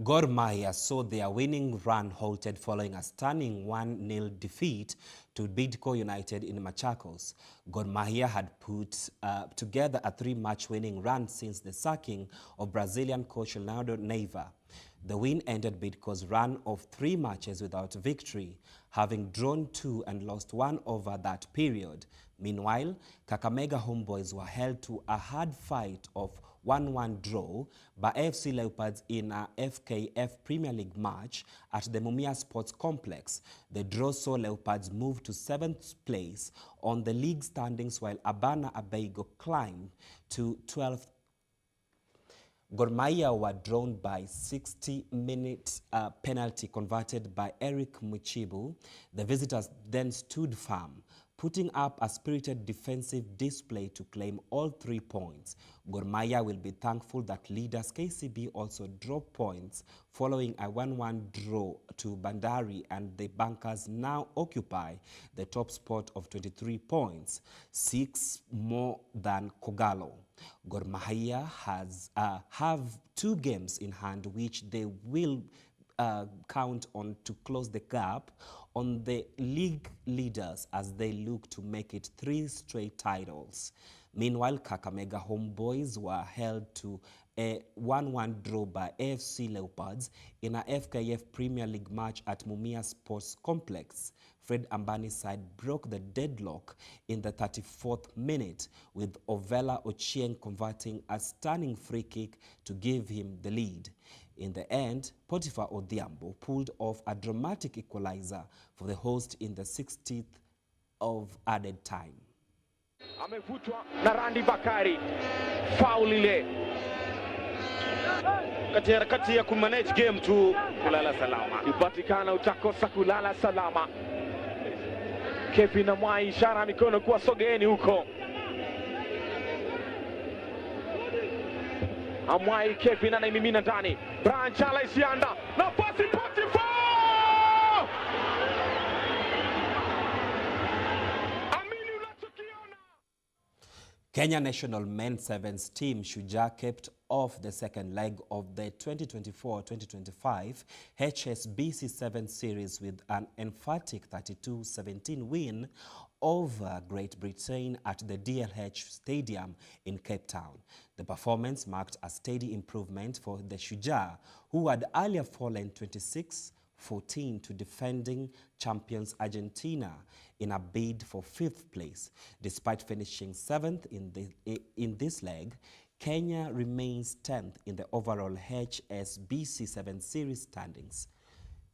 Gor Mahia saw their winning run halted following a stunning 1-0 defeat to Bidco United in Machakos. Gor Mahia had put together a 3-match winning run since the sacking of Brazilian coach Leonardo Neiva. The win ended Bidco's run of 3 matches without victory, having drawn 2 and lost 1 over that period. Meanwhile, Kakamega Homeboys were held to a hard fight of 1-1 draw by AFC Leopards in a FKF Premier League match at the Mumia Sports Complex. The draw saw Leopards move to 7th place on the league standings, while Abana Abeigo climbed to 12th. Gor Mahia were drawn by 60-minute penalty converted by Eric Muchibu. The visitors then stood firm, putting up a spirited defensive display to claim all 3 points. Gor Mahia will be thankful that leaders KCB also dropped points following a 1-1 draw to Bandari, and the Bankers now occupy the top spot of 23 points, 6 more than Kogalo. Gor Mahia have 2 games in hand which they will count on to close the gap on the league leaders as they look to make it 3 straight titles. Meanwhile, Kakamega Homeboys were held to a 1-1 draw by AFC Leopards in a FKF Premier League match at Mumia Sports Complex. Fred Ambani's side broke the deadlock in the 34th minute, with Ovela Ochieng converting a stunning free kick to give him the lead. In the end, Potiphar Odhiambo pulled off a dramatic equalizer for the host in the 60th of added time. Amevutwa na Randi Bakari, foul ile kati ya kumanage game tu, kulala salama ipatikana, utakosa kulala salama. Kevin na Mwai, ishara mikono kuwa sogeeni huko. Amwai Kevin anaimimina ndani, Brian Chala isianda na pasi Potiphar! Kenya national men's sevens team Shujaa kept off the second leg of the 2024-2025 HSBC 7 series with an emphatic 32-17 win over Great Britain at the DLH Stadium in Cape Town. The performance marked a steady improvement for the Shujaa, who had earlier fallen 26-14 to defending champions Argentina in a bid for 5th place. Despite finishing 7th in this leg, Kenya remains 10th in the overall HSBC 7 series standings.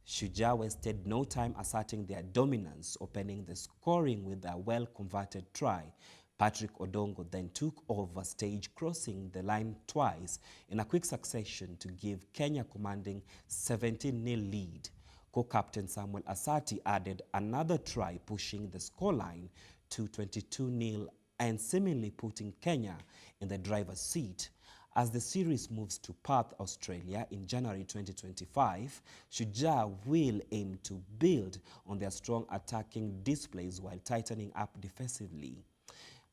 Shujaa wasted no time asserting their dominance, opening the scoring with a well-converted try. Patrick Odongo then took over stage, crossing the line twice in a quick succession to give Kenya commanding 17-0 lead. Co-captain Samuel Asati added another try, pushing the scoreline to 22-0 and seemingly putting Kenya in the driver's seat. As the series moves to Perth, Australia in January 2025, Shujaa will aim to build on their strong attacking displays while tightening up defensively.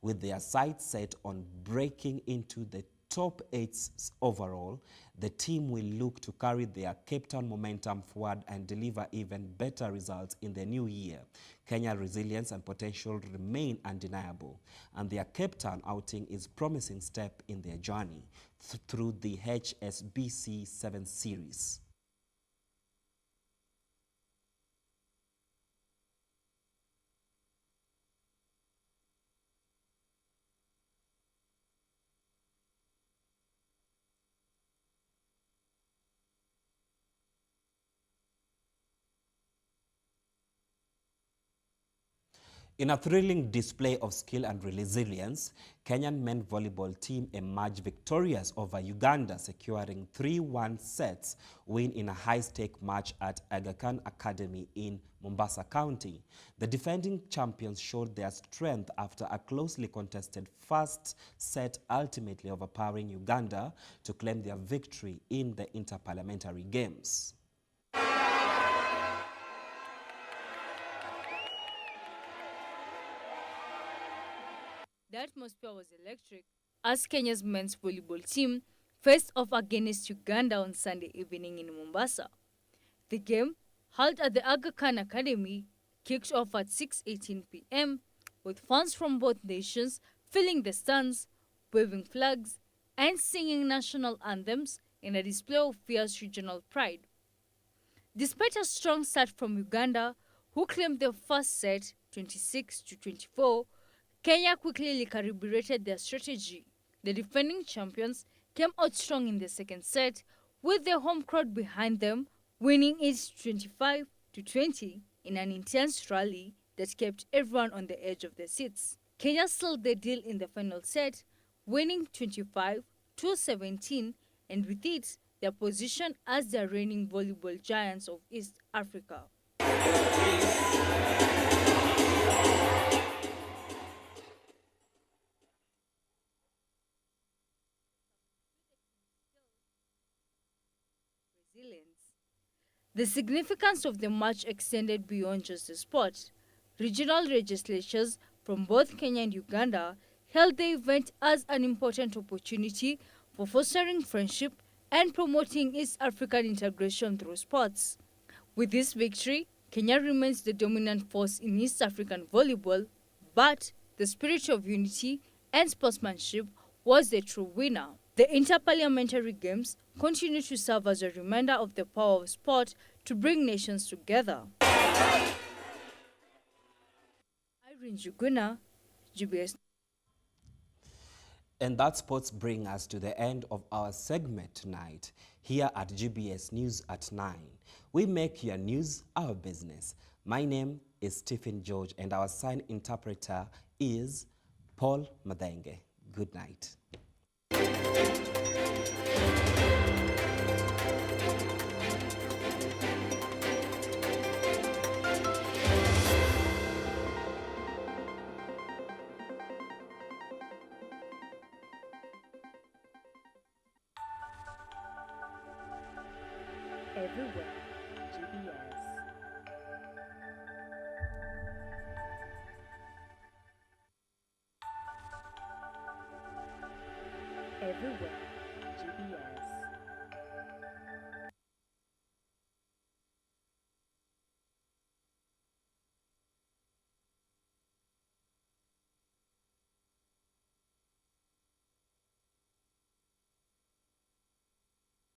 With their sights set on breaking into the top 8 overall, the team will look to carry their Cape Town momentum forward and deliver even better results in the new year. Kenya's resilience and potential remain undeniable, and their Cape Town outing is a promising step in their journey through the HSBC 7 series. In a thrilling display of skill and resilience, Kenyan men's volleyball team emerged victorious over Uganda, securing 3-1 sets win in a high-stake match at Aga Khan Academy in Mombasa County. The defending champions showed their strength after a closely contested first set, ultimately overpowering Uganda to claim their victory in the Interparliamentary Games. The atmosphere was electric as Kenya's men's volleyball team faced off against Uganda on Sunday evening in Mombasa. The game, held at the Aga Khan Academy, kicked off at 6:18 p.m. with fans from both nations filling the stands, waving flags, and singing national anthems in a display of fierce regional pride. Despite a strong start from Uganda, who claimed the first set 26-24, Kenya quickly recalibrated their strategy. The defending champions came out strong in the second set, with the home crowd behind them, winning it 25-20 in an intense rally that kept everyone on the edge of their seats. Kenya sealed the deal in the final set, winning 25-17, and with it, their position as the reigning volleyball giants of East Africa. The significance of the match extended beyond just the sport. Regional legislatures from both Kenya and Uganda held the event as an important opportunity for fostering friendship and promoting East African integration through sports. With this victory, Kenya remains the dominant force in East African volleyball, but the spirit of unity and sportsmanship was the true winner. The Interparliamentary Games continue to serve as a reminder of the power of sport to bring nations together. Irene Juguna, GBS. And that sports bring us to the end of our segment tonight here at GBS News at 9. We make your news our business. My name is Stephen George and our sign interpreter is Paul Madenge. Good night. Everywhere, GBS. Everywhere, GBS.